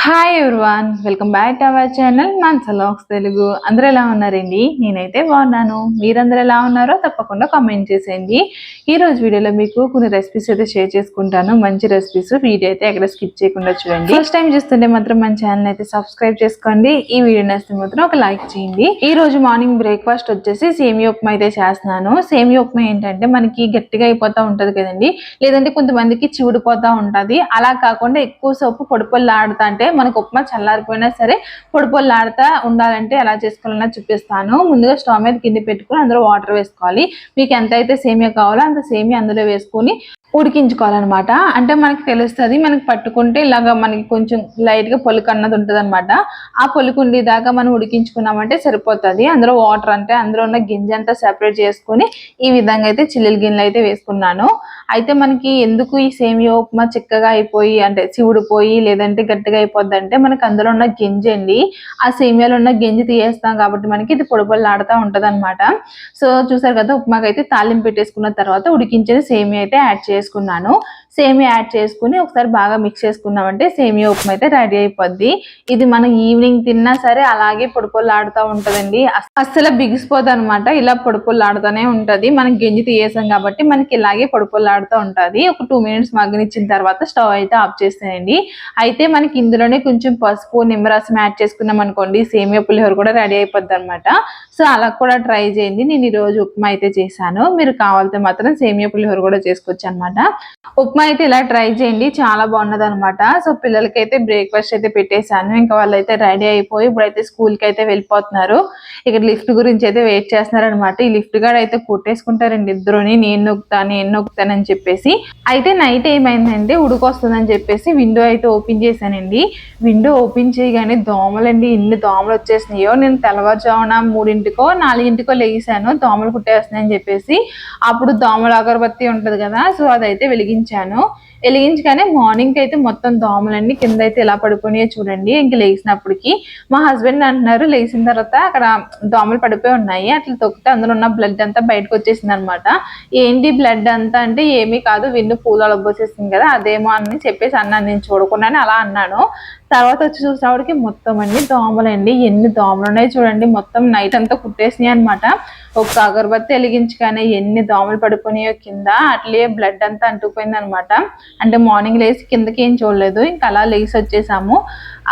Hi everyone, welcome back to our channel Mansa vlogs Telugu. అందరూ ఎలా ఉన్నారండి? నేనైతే బాగున్నాను. మీరందరూ ఎలా ఉన్నారో తప్పకుండా కామెంట్ చేసేయండి. ఈ రోజు వీడియోలో మీకు కొన్ని రెసిపీస్ అయితే షేర్ చేసుకుంటాను. మంచి రెసిపీస్. వీడియో అయితే ఎక్కడ స్కిప్ చేయకుండా చూడండి. ఫస్ట్ టైం చూస్తుంటే మాత్రం మన ఛానల్ అయితే సబ్స్క్రైబ్ చేసుకోండి. ఈ వీడియో నచ్చితే మాత్రం ఒక లైక్ చేయండి. ఈ రోజు మార్నింగ్ బ్రేక్ఫాస్ట్ వచ్చేసి సేమియా ఉప్మా అయితే చేస్తున్నాను. సేమియా ఉప్మా ఏంటంటే మనకి గట్టిగా అయిపోతా ఉంటది కదండి, లేదంటే కొంతమందికి చివుడిపోతా ఉంటది. అలా కాకుండా ఎక్కువ సోపు పొడిపొల్లాడుతా అంటే మనకు ఉప్మా చల్లారిపోయినా సరే పొడిపొల్లాడుతా ఉండాలంటే ఎలా చేసుకోవాలన్నా చూపిస్తాను. ముందుగా స్టవ్ మీద గిన్నె పెట్టుకుని అందులో వాటర్ వేసుకోవాలి. మీకు ఎంత అయితే సేమియా కావాలో అంత సేమియా అందులో వేసుకొని ఉడికించుకోవాలన్నమాట. అంటే మనకి తెలుస్తుంది, మనకి పట్టుకుంటే ఇలాగా మనకి కొంచెం లైట్ గా పొలుకు అన్నది ఉంటుంది అనమాట. ఆ పొలుకు ఉండేదాకా మనం ఉడికించుకున్నామంటే సరిపోతుంది. అందులో వాటర్ అంటే అందులో ఉన్న గింజ అంతా సెపరేట్ చేసుకుని ఈ విధంగా అయితే చిల్లుల గిన్నెలు అయితే వేసుకున్నాను. అయితే మనకి ఎందుకు ఈ సేమియా ఉప్మా చిక్కగా అయిపోయి అంటే చివుడిపోయి లేదంటే గట్టిగా అయిపోద్ది అంటే మనకి అందులో ఉన్న గింజ అండి, ఆ సేమియాలో ఉన్న గింజ తీయేస్తాం కాబట్టి మనకి ఇది పొడిపొల్లాడుతూ ఉంటది అనమాట. సో చూసారు కదా, ఉప్మాకి అయితే తాలింపు పెట్టేసుకున్న తర్వాత ఉడికించేది సేమియా అయితే యాడ్ చేసుకున్నాను. సేమియా యాడ్ చేసుకుని ఒకసారి బాగా మిక్స్ చేసుకున్నామంటే సేమియా ఉప్మా అయితే రెడీ అయిపోద్ది. ఇది మనం ఈవినింగ్ తిన్నా సరే అలాగే పొడిపొల్లాడుతూ ఉంటదండి. అస్సలు బిగిసిపోదు అనమాట. ఇలా పొడిపొల్లాడుతూనే ఉంటది. మనం గింజ తీయేసాం కాబట్టి మనకి ఇలాగే పొడిపొల్లాడుతూ ఉంటది. ఒక 2 minutes మగ్గనిచ్చిన తర్వాత స్టవ్ అయితే ఆఫ్ చేసేయండి. అయితే మనకి ఇందులోనే కొంచెం పసుపు నిమ్మరసం యాడ్ చేసుకున్నాం అనుకోండి, సేమియా పులిహోర కూడా రెడీ అయిపోద్ది అనమాట. సో అలా కూడా ట్రై చేయండి. నేను ఈ రోజు ఉప్మా అయితే చేశాను. మీరు కావాలంటే మాత్రం సేమియా పులిహోర కూడా చేసుకోవచ్చు అనమాట. ఉప్మా అయితే ఇలా ట్రై చేయండి, చాలా బాగున్నది అనమాట. సో పిల్లలకి అయితే బ్రేక్ఫాస్ట్ అయితే పెట్టేశాను. ఇంకా వాళ్ళైతే రెడీ అయిపోయి ఇప్పుడైతే స్కూల్ కి అయితే వెళ్ళిపోతున్నారు. ఇక్కడ లిఫ్ట్ గురించి అయితే వెయిట్ చేస్తున్నారు అనమాట. ఈ లిఫ్ట్ గార్డ్ అయితే కొట్టేసుకుంటారండి ఇద్దరుని, నేను నొక్కుతానని చెప్పేసి. అయితే నైట్ ఏమైందంటే ఉడుకొస్తుందని చెప్పేసి విండో అయితే ఓపెన్ చేశానండి. విండో ఓపెన్ చేయగానే దోమలండి, ఎన్ని దోమలు వచ్చేసినాయో. నేను తెల్లవారుజామున 3-4 లేసాను దోమలు కుట్టేస్తున్నాయని చెప్పేసి. అప్పుడు దోమల అగరబత్తి ఉంటది కదా, సో అదైతే వెలిగించగానే మార్నింగ్ అయితే మొత్తం దోమలన్నీ కింద అయితే ఇలా పడిపోయినాయో చూడండి. ఇంక లేచినప్పటికి మా హస్బెండ్ అంటున్నారు, లేచిన తర్వాత అక్కడ దోమలు పడిపోయి ఉన్నాయి, అట్లా తొక్కితే అందులో ఉన్న బ్లడ్ అంతా బయటకు వచ్చేసింది అనమాట. ఏంటి బ్లడ్ అంతా అంటే ఏమీ కాదు, విన్ను పూలు అలబోసేసింది కదా అదేమో అని చెప్పేసి అన్నాను. నేను చూడకుండానే అలా అన్నాను. తర్వాత వచ్చి చూసినప్పటికి మొత్తం అన్ని దోమలండి, ఎన్ని దోమలు ఉన్నాయి చూడండి. మొత్తం నైట్ అంతా కుట్టేసినాయి అనమాట. ఒక అగరబత్తి వెలిగించగానే ఎన్ని దోమలు పడిపోయినాయో కింద. అట్లే బ్లడ్ అంతా అంటుకుపోయింది అనమాట. అంటే మార్నింగ్ లేచి కిందకి ఏం చూడలేదు, ఇంకా అలా లేచి వచ్చేసాము.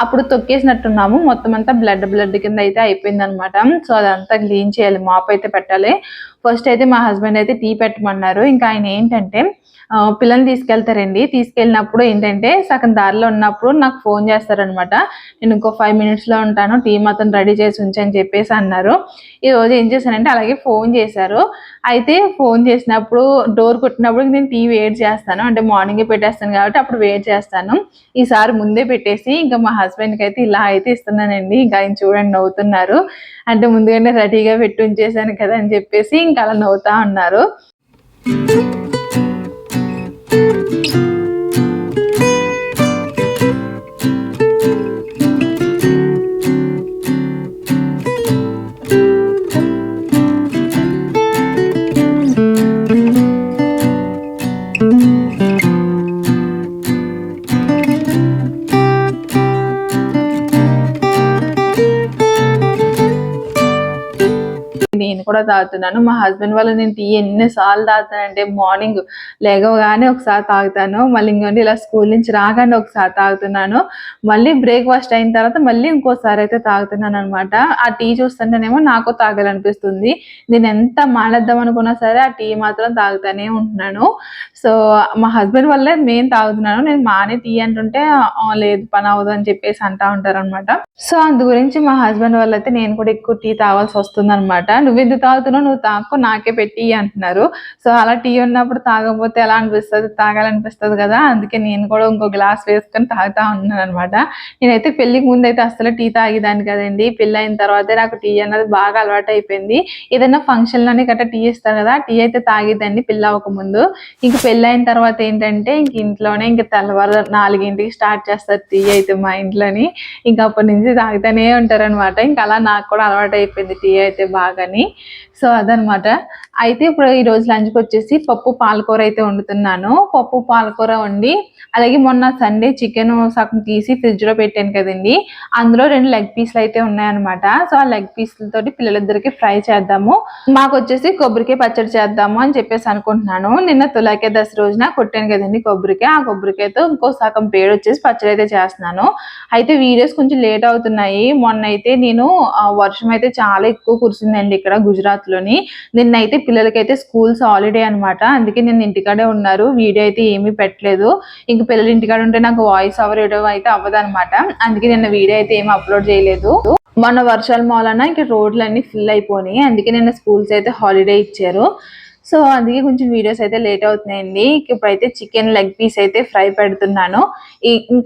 అప్పుడు తొక్కేసినట్టున్నాము, మొత్తం అంతా బ్లడ్ కింద అయితే అయిపోయింది అనమాట. సో అదంతా క్లీన్ చేయాలి, మాప్ అయితే పెట్టాలి. ఫస్ట్ అయితే మా హస్బెండ్ అయితే టీ పెట్టమన్నారు. ఇంకా ఆయన ఏంటంటే పిల్లల్ని తీసుకెళ్తారండి. తీసుకెళ్ళినప్పుడు ఏంటంటే సగం దారిలో ఉన్నప్పుడు నాకు ఫోన్ చేస్తారనమాట. నేను ఇంకో 5 minutes లో ఉంటాను, టీ మాత్రం రెడీ చేసి ఉంచని చెప్పేసి అన్నారు. ఈ రోజు ఏం చేశానంటే అలాగే ఫోన్ చేశారు. అయితే ఫోన్ చేసినప్పుడు డోర్ కొట్టినప్పుడు నేను టీ వెయిట్ చేస్తాను, అంటే మార్నింగే పెట్టేస్తాను కాబట్టి అప్పుడు వెయిట్ చేస్తాను. ఈసారి ముందే పెట్టేసి ఇంకా మా హస్బెండ్కి అయితే ఇలా అయితే ఇస్తున్నానండి. ఇంకా ఆయన చూడండి నవ్వుతున్నారు, అంటే ముందుగానే రెడీగా పెట్టి ఉంచేసాను కదా అని చెప్పేసి ఇంకా అలా నవ్వుతా ఉన్నారు. నేను కూడా తాగుతున్నాను. మా హస్బెండ్ వాళ్ళు నేను టీ ఎన్నిసార్లు తాగుతానంటే మార్నింగ్ లేవగానే ఒకసారి తాగుతాను, మళ్ళీ ఇంకోటి ఇలా స్కూల్ నుంచి రాగానే ఒకసారి తాగుతున్నాను, మళ్ళీ బ్రేక్ఫాస్ట్ అయిన తర్వాత మళ్ళీ ఇంకోసారి అయితే తాగుతున్నాను అనమాట. ఆ టీ చూస్తుంటేనేమో నాకు తాగాలనిపిస్తుంది. నేను ఎంత మానేద్దాం అనుకున్నా సరే ఆ టీ మాత్రం తాగుతానే ఉంటున్నాను. సో మా హస్బెండ్ వల్లే నేను తాగుతున్నాను. నేను మానే టీ అంటుంటే లేదు పని అవ్వదు అని చెప్పేసి అంటా ఉంటారు అనమాట. సో అందు గురించి మా హస్బెండ్ వల్ల అయితే నేను కూడా ఎక్కువ టీ తాగాల్సి వస్తుంది అనమాట. నువ్వెందుకు తాగుతున్నావు, నువ్వు తాగు నాకే పెట్టి అంటున్నారు. సో అలా టీ ఉన్నప్పుడు తాగకపోతే ఎలా అనిపిస్తుంది, తాగాలనిపిస్తుంది కదా. అందుకే నేను కూడా ఇంకో గ్లాస్ వేసుకొని తాగుతా ఉన్నాను అనమాట. నేనైతే పెళ్లికి ముందు అయితే అసలు టీ తాగేదాన్ని కదండి. పెళ్ళి అయిన తర్వాతే నాకు టీ అన్నది బాగా అలవాటు అయిపోయింది. ఏదైనా ఫంక్షన్లోనే గట్రా టీ ఇస్తారు కదా, టీ అయితే తాగేదాన్ని పెళ్ళి అవ్వకముందు. ఇంక పెళ్ళి అయిన తర్వాత ఏంటంటే ఇంక ఇంట్లోనే ఇంక తెల్లవారు 4 స్టార్ట్ చేస్తారు టీ అయితే మా ఇంట్లోని. ఇంకా అప్పటి నుంచి తాగుతూనే ఉంటారనమాట. ఇంకా అలా నాకు కూడా అలవాటు అయిపోయింది టీ అయితే బాగాని. సో అదనమాట. అయితే ఇప్పుడు ఈరోజు లంచ్కి వచ్చేసి పప్పు పాలకూర అయితే వండుతున్నాను. పప్పు పాలకూర వండి అలాగే మొన్న సండే చికెన్ సగం తీసి ఫ్రిడ్జ్లో పెట్టాను కదండి, అందులో 2 లెగ్ పీస్లు అయితే ఉన్నాయన్నమాట. సో ఆ లెగ్ పీస్లతోటి పిల్లలిద్దరికి ఫ్రై చేద్దాము, మాకు వచ్చేసి కొబ్బరికాయ పచ్చడి చేద్దాము అని చెప్పేసి అనుకుంటున్నాను. నిన్న తులాకే దశ రోజున కొట్టాను కదండి కొబ్బరికాయ, ఆ కొబ్బరికాయతో ఇంకో సగం పేడు వచ్చేసి పచ్చడి అయితే చేస్తున్నాను. అయితే వీడియోస్ కొంచెం లేట్ అవుతున్నాయి. మొన్న అయితే నేను వర్షం అయితే చాలా ఎక్కువ కురిసిందండి ఇక్కడ గుజరాత్లోని. నిన్నైతే పిల్లలకైతే స్కూల్స్ హాలిడే అనమాట, అందుకే నిన్న ఇంటికాడే ఉన్నారు, వీడియో అయితే ఏమీ పెట్టలేదు. ఇంక పిల్లలు ఇంటికాడ ఉంటే నాకు వాయిస్ ఓవర్ ఇవ్వడం అయితే అవ్వదనమాట, అందుకే నిన్న వీడియో అయితే ఏమి అప్లోడ్ చేయలేదు. మొన్న వర్షాల మూలన ఇంక రోడ్లన్నీ ఫుల్ అయిపోయినాయి, అందుకే నిన్న స్కూల్స్ అయితే హాలిడే ఇచ్చారు. సో అందుకే కొంచెం వీడియోస్ అయితే లేట్ అవుతున్నాయండి. ఇప్పుడైతే చికెన్ లెగ్ పీస్ అయితే ఫ్రై పెడుతున్నాను.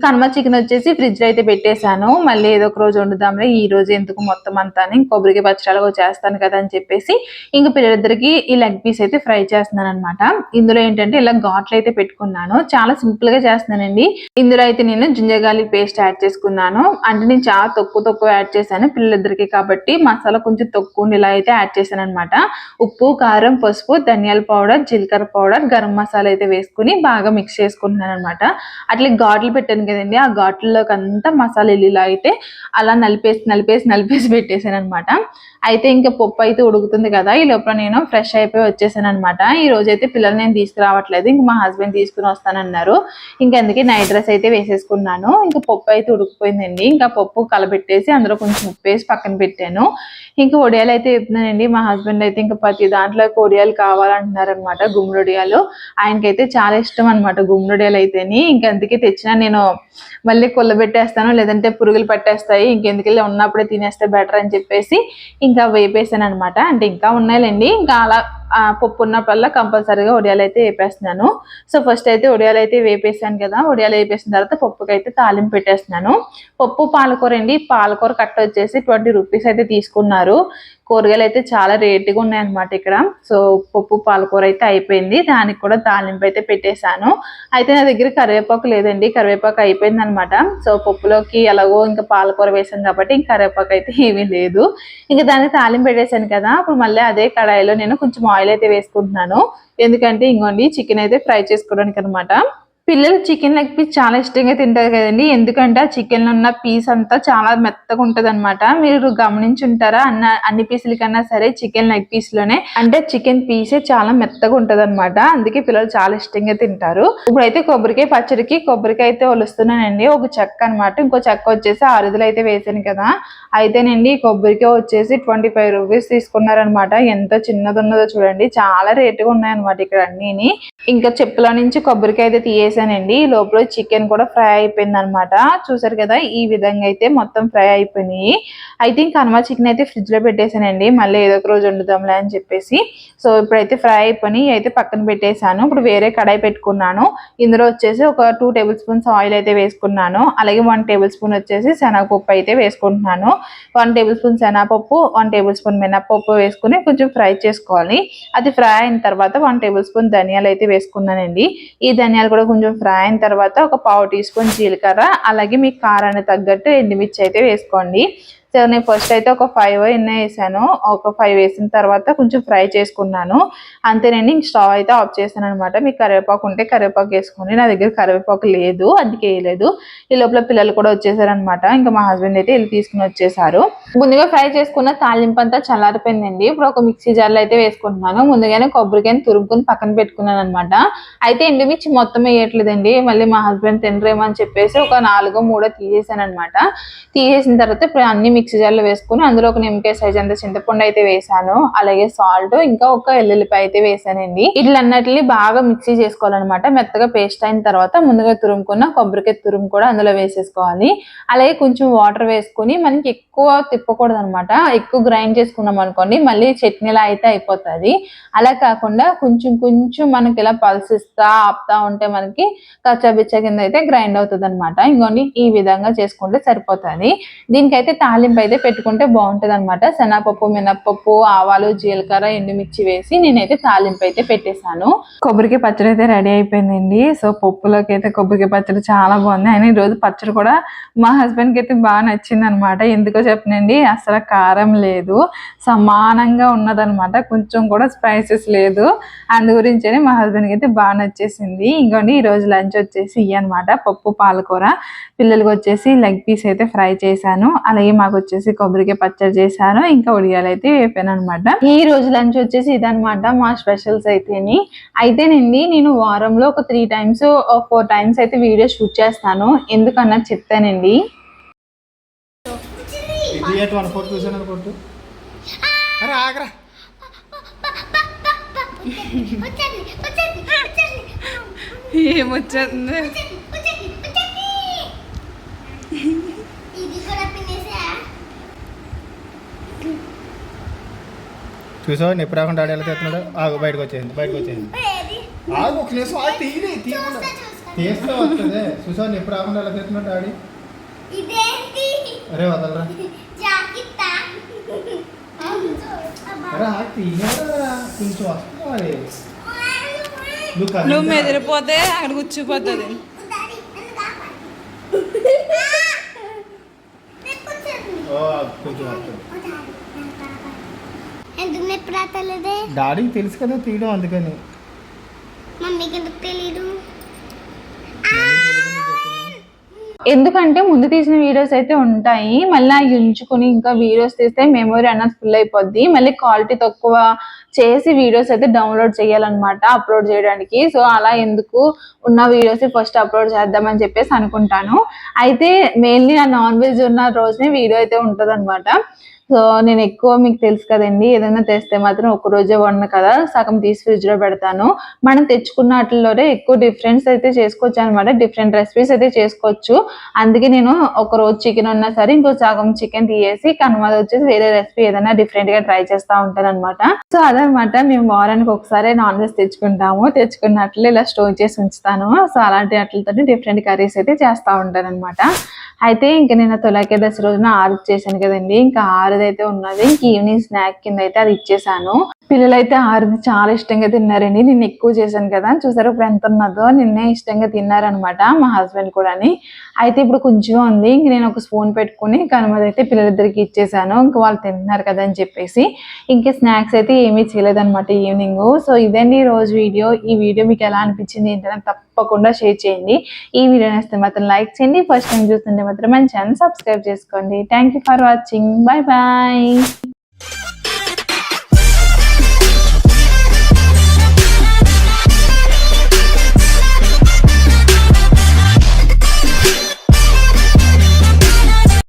కనుమ చికెన్ వచ్చేసి ఫ్రిడ్జ్లో అయితే పెట్టేశాను, మళ్ళీ ఏదో ఒక రోజు వండుదాంలే, ఈ రోజు ఎందుకు మొత్తం అంతా కొబ్బరికి పచ్చడిగా చేస్తాను కదా అని చెప్పేసి ఇంక పిల్లలిద్దరికి ఈ లెగ్ పీస్ అయితే ఫ్రై చేస్తున్నాను అనమాట. ఇందులో ఏంటంటే ఇలా ఘాట్లు అయితే పెట్టుకున్నాను, చాలా సింపుల్ గా చేస్తున్నానండి. ఇందులో అయితే నేను జింజర్ గార్లిక్ పేస్ట్ యాడ్ చేసుకున్నాను, అంటే నేను చాలా తక్కువ యాడ్ చేశాను పిల్లలిద్దరికి కాబట్టి, మసాలా కొంచెం తక్కువ ఇలా అయితే యాడ్ చేశాను అనమాట. ఉప్పు, కారం, పసుపు, ధనియాల పౌడర్, జీలకర్ర పౌడర్, గరం మసాలా అయితే వేసుకుని బాగా మిక్స్ చేసుకుంటున్నాను అనమాట. అట్లా ఘాట్లు పెట్టాను కదండి, ఆ ఘాట్లలోకి అంతా మసాలా ఇలా అయితే అలా నలిపేసి పెట్టేశాను అనమాట. అయితే ఇంకా పప్పు అయితే ఉడుకుతుంది కదా, ఈ లోపల నేను ఫ్రెష్ అయిపోయి వచ్చేసాను అనమాట. ఈ రోజు అయితే పిల్లలు నేను తీసుకురావట్లేదు, ఇంక మా హస్బెండ్ తీసుకుని వస్తానన్నారు. ఇంకా అందుకే నైట్ డ్రెస్ అయితే వేసేసుకున్నాను. ఇంకా పప్పు అయితే ఉడికిపోయిందండి, ఇంకా పప్పు కలబెట్టేసి అందులో కొంచెం ఉప్పు వేసి పక్కన పెట్టాను. ఇంకా వడియాలు అయితే చెప్తున్నానండి, మా హస్బెండ్ అయితే ఇంకా ప్రతి దాంట్లో వడియాలు కావాలంటున్నారు అనమాట, గుమ్మడొడియాలు. ఆయనకైతే చాలా ఇష్టం అనమాట గుమ్మడొడియాలు అయితేని. ఇంకా అందుకే తెచ్చినా నేను మళ్ళీ కొల్లబెట్టేస్తాను, లేదంటే పురుగులు పట్టేస్తాయి, ఇంకెందుకెళ్ళి ఉన్నప్పుడే తినేస్తే బెటర్ అని చెప్పేసి ఇంకా వేపేసాను అనమాట. అంటే ఇంకా ఉన్నాయిలేండి, ఇంకా అలా పప్పు ఉన్నప్పుడల్లా కంపల్సరీగా వడియాలు అయితే వేపేస్తున్నాను. సో ఫస్ట్ అయితే వడియాలు అయితే వేపేసాను కదా, వడియాలు వేపేసిన తర్వాత పప్పుకి అయితే తాలింపు పెట్టేస్తున్నాను. పప్పు పాలకూర అండి, పాలకూర కట్ట వచ్చేసి 20 రూపీస్ అయితే తీసుకున్నారు. కూరగాయలు అయితే చాలా రేటుగా ఉన్నాయన్నమాట ఇక్కడ. సో పప్పు పాలకూర అయితే అయిపోయింది, దానికి కూడా తాలింపు అయితే పెట్టేశాను. అయితే నా దగ్గర కరివేపాకు లేదండి, కరివేపాకు అయిపోయింది అనమాట. సో పప్పులోకి ఎలాగో ఇంకా పాలకూర వేసాను కాబట్టి ఇంకా కరివేపాకు అయితే ఏమీ లేదు. ఇంకా దానికి తాలింపు పెట్టేశాను కదా, అప్పుడు మళ్ళీ అదే కడాయిలో నేను కొంచెం ఆయిల్ అయితే వేసుకుంటున్నాను. ఎందుకంటే ఇంకోండి చికెన్ అయితే ఫ్రై చేసుకోవడానికి అనమాట. పిల్లలు చికెన్ లెగ్ పీస్ చాలా ఇష్టంగా తింటారు కదండి, ఎందుకంటే ఆ చికెన్ లో ఉన్న పీస్ అంతా చాలా మెత్తగా ఉంటది అనమాట. మీరు గమనించుంటారా, అన్ని పీసుల కన్నా సరే చికెన్ లెగ్ పీస్ లోనే అంటే చికెన్ పీసే చాలా మెత్తగా ఉంటది అనమాట, అందుకే పిల్లలు చాలా ఇష్టంగా తింటారు. ఇప్పుడైతే కొబ్బరికాయ పచ్చడికి కొబ్బరికాయ అయితే ఒలుస్తున్నానండి, ఒక చెక్క అనమాట, ఇంకో చెక్క వచ్చేసి 6 అయితే వేసాను కదా. అయితేనండి కొబ్బరికాయ వచ్చేసి 25 రూపీస్ తీసుకున్నారనమాట. ఎంత చిన్నది ఉన్నదో చూడండి, చాలా రేటుగా ఉన్నాయన్నమాట ఇక్కడ అన్నీని. ఇంకా చెప్పుల నుంచి కొబ్బరికాయ అయితే తీయేసానండి, లోపల చికెన్ కూడా ఫ్రై అయిపోయింది అనమాట. చూసారు కదా, ఈ విధంగా అయితే మొత్తం ఫ్రై అయిపోయినాయి. అయితే ఇంకా కనుమ చికెన్ అయితే ఫ్రిడ్జ్ లో పెట్టేశానండి, మళ్ళీ ఏదో ఒక రోజు వండుదాంలే అని చెప్పేసి. సో ఇప్పుడైతే ఫ్రై అయిపోయి అయితే పక్కన పెట్టేశాను. ఇప్పుడు వేరే కడాయి పెట్టుకున్నాను, ఇందులో వచ్చేసి ఒక 2 టేబుల్ స్పూన్స్ ఆయిల్ అయితే వేసుకున్నాను, అలాగే 1 టేబుల్ స్పూన్ వచ్చేసి శనగపప్పు అయితే వేసుకుంటున్నాను. 1 టేబుల్ స్పూన్ శనగపప్పు, 1 టేబుల్ స్పూన్ మినపప్పు వేసుకుని కొంచెం ఫ్రై చేసుకోవాలి. అది ఫ్రై అయిన తర్వాత 1 టేబుల్ స్పూన్ ధనియాలు అయితే వేసుకున్నానండి. ఈ ధనియాలు కూడా కొంచెం ఫ్రై అయిన తర్వాత ఒక 1/2 టీ స్పూన్ జీలకర్ర, అలాగే మీ కారానికి తగ్గట్టు ఎండుమిర్చి అయితే వేసుకోండి. సో నేను ఫస్ట్ అయితే ఒక 5 ఎన్నో వేసాను, ఒక 5 వేసిన తర్వాత కొంచెం ఫ్రై చేసుకున్నాను, అంతేనండి. ఇంక స్టవ్ అయితే ఆఫ్ చేశాను అనమాట. మీకు కరివేపాకు ఉంటే కరివేపాకు వేసుకోండి, నా దగ్గర కరివేపాకు లేదు అందుకే వేయలేదు. ఈ లోపల పిల్లలు కూడా వచ్చేసారనమాట, ఇంకా మా హస్బెండ్ అయితే వెళ్ళి తీసుకుని వచ్చేసారు. ముందుగా ఫ్రై చేసుకున్న తాలింపు అంతా చల్లారిపోయిందండి. ఇప్పుడు ఒక మిక్సీ జార్లో అయితే వేసుకుంటున్నాను. ముందుగానే కొబ్బరికాయని తురుముకుని పక్కన పెట్టుకున్నాను అనమాట. అయితే ఎండుమిర్చి మొత్తం వేయట్లేదండి, మళ్ళీ మా హస్బెండ్ తినరేమో అని చెప్పేసి ఒక 4-3 తీసేసాను అనమాట. తీసేసిన తర్వాత ఇప్పుడు అన్ని మిక్సీ జార్లో వేసుకుని అందులో ఒక నిమ్మకాయ సైజ్ అంత చింతపండు అయితే వేసాను, అలాగే సాల్ట్, ఇంకా ఒక ఎల్లుల్లిపాయ అయితే వేసానండి. ఇట్లన్నట్లు బాగా మిక్సీ చేసుకోవాలన్నమాట. మెత్తగా పేస్ట్ అయిన తర్వాత ముందుగా తురుముకున్న కొబ్బరికాయ తురుము కూడా అందులో వేసేసుకోవాలి. అలాగే కొంచెం వాటర్ వేసుకుని మనకి ఎక్కువ తిప్పకూడదు అనమాట, ఎక్కువ గ్రైండ్ చేసుకున్నాం అనుకోండి మళ్ళీ చట్నీలా అయితే అయిపోతుంది. అలా కాకుండా కొంచెం కొంచెం మనకి ఇలా పల్సిస్తా ఆపుతా ఉంటే మనకి కచ్చాబిచ్చా కింద అయితే గ్రైండ్ అవుతుంది అనమాట. ఇంకోండి ఈ విధంగా చేసుకుంటే సరిపోతుంది. దీనికైతే తాలింపు తాలింపు అయితే పెట్టుకుంటే బాగుంటుంది అనమాట. శనగపప్పు, మినప్పప్పు, ఆవాలు, జీలకర్ర, ఎండుమిర్చి వేసి నేనైతే తాలింపు అయితే పెట్టేశాను. కొబ్బరికాయ పచ్చడి అయితే రెడీ అయిపోయిందండి. సో పప్పులోకి అయితే కొబ్బరికాయ పచ్చడి చాలా బాగుంది. అయినా ఈరోజు పచ్చడి కూడా మా హస్బెండ్కి అయితే బాగా నచ్చింది అనమాట. ఎందుకో చెప్పనండి, అసలు కారం లేదు, సమానంగా ఉన్నదనమాట, కొంచెం కూడా స్పైసెస్ లేదు. అందు గురించే మా హస్బెండ్కి అయితే బాగా నచ్చేసింది. ఇంకోండి ఈరోజు లంచ్ వచ్చేసి ఇవి అనమాట, పప్పు పాలకూర, పిల్లలకి వచ్చేసి లెగ్ పీస్ అయితే ఫ్రై చేశాను, అలాగే మాకు వచ్చేసి కొబ్బరికాయ పచ్చడి చేశాను, ఇంకా ఉడియాలు అయితే వేపాను అనమాట. ఈ రోజు లంచ్ వచ్చేసి ఇదనమాట మా స్పెషల్స్ అయితేనండి. నేను వారంలో ఒక 3 times 4 times అయితే వీడియో షూట్ చేస్తాను. ఎందుకన్నా చెప్తానండి. ఏమొచ్చేస్తుంది చూసావు నొప్పి రాకుండా ఆడ ఎలా తెస్తున్నాడు. ఆగు, బయటకు వచ్చేసింది. ఆగు ఒక నిమిషం, ఆగు, తీస్తే వస్తుంది. చూసావు నొప్పి రాకుండా ఎలా తెస్తున్నాడు ఆడి. అరే వదలరా, అరే ఆగు, తీయరా కొంచెం వస్తుంది. నువ్వు మెదిరిపోతే అక్కడ కూర్చుపోతుంది. కొంచెం వస్తుంది. డాడీకి తెలుసు కదా తీయడం, అందుకని. ఎందుకంటే ముందు తీసిన వీడియోస్ అయితే ఉంటాయి, మళ్ళీ అవి ఉంచుకొని ఇంకా వీడియోస్ తీస్తే మెమొరీ అన్నది ఫుల్ అయిపోద్ది. మళ్ళీ క్వాలిటీ తక్కువ చేసి వీడియోస్ అయితే డౌన్లోడ్ చేయాలన్నమాట అప్లోడ్ చేయడానికి. సో అలా ఎందుకు, ఉన్న వీడియోస్ ఫస్ట్ అప్లోడ్ చేద్దామని చెప్పేసి అనుకుంటాను. అయితే మెయిన్లీ నా నాన్ వెజ్ ఉన్న రోజునే వీడియో అయితే ఉంటుంది అనమాట. సో నేను ఎక్కువ మీకు తెలుసు కదండి, ఏదైనా తెస్తే మాత్రం ఒక రోజే వండను కదా, సగం తీసి ఫ్రిడ్జ్ లో పెడతాను. మనం తెచ్చుకున్న వాటిల్లోనే ఎక్కువ డిఫరెన్స్ అయితే చేసుకోవచ్చు అనమాట, డిఫరెంట్ రెసిపీస్ అయితే చేసుకోవచ్చు. అందుకే నేను ఒక రోజు చికెన్ ఉన్నా సరే ఇంకో సగం చికెన్ తీసేసి కనుమది వచ్చేసి వేరే రెసిపీ ఏదైనా డిఫరెంట్ గా ట్రై చేస్తూ ఉంటాను అనమాట. సో అదనమాట, మేము వారానికి ఒకసారి నాన్ వెజ్ తెచ్చుకుంటాము, తెచ్చుకున్నట్లు ఇలా స్టోర్ చేసి ఉంచుతాను. సో అలాంటి వాటితో డిఫరెంట్ కర్రీస్ అయితే చేస్తూ ఉంటాను అనమాట. అయితే ఇంకా నేను తొలకేదశి రోజున ఆరు చేశాను కదండి, ఇంకా ఆరుదైతే ఉన్నది. ఇంక ఈవినింగ్ స్నాక్ కింద అయితే అది ఇచ్చేసాను. పిల్లలైతే ఆరుది చాలా ఇష్టంగా తిన్నారండి. నేను ఎక్కువ చేశాను కదా, చూసారు ఇప్పుడు ఎంత ఉన్నదో. నిన్నే ఇష్టంగా తిన్నారనమాట మా హస్బెండ్ కూడా. అయితే ఇప్పుడు కొంచెం ఉంది, ఇంక నేను ఒక స్పూన్ పెట్టుకుని కనుమది అయితే పిల్లలిద్దరికి ఇచ్చేసాను. ఇంకా వాళ్ళు తింటున్నారు కదా అని చెప్పేసి ఇంకా స్నాక్స్ అయితే ఏమీ చేయలేదన్నమాట ఈవినింగ్. సో ఇదండి ఈ రోజు వీడియో. ఈ వీడియో మీకు ఎలా అనిపించింది ఏంటంటే తప్పకుండా షేర్ చేయండి. ఈ వీడియో నచ్చితే మాత్రం లైక్ చేయండి. ఫస్ట్ టైం చూస్తుంటే మాత్రం మన ఛానల్ సబ్స్క్రైబ్ చేసుకోండి. Thank you for watching. Bye bye.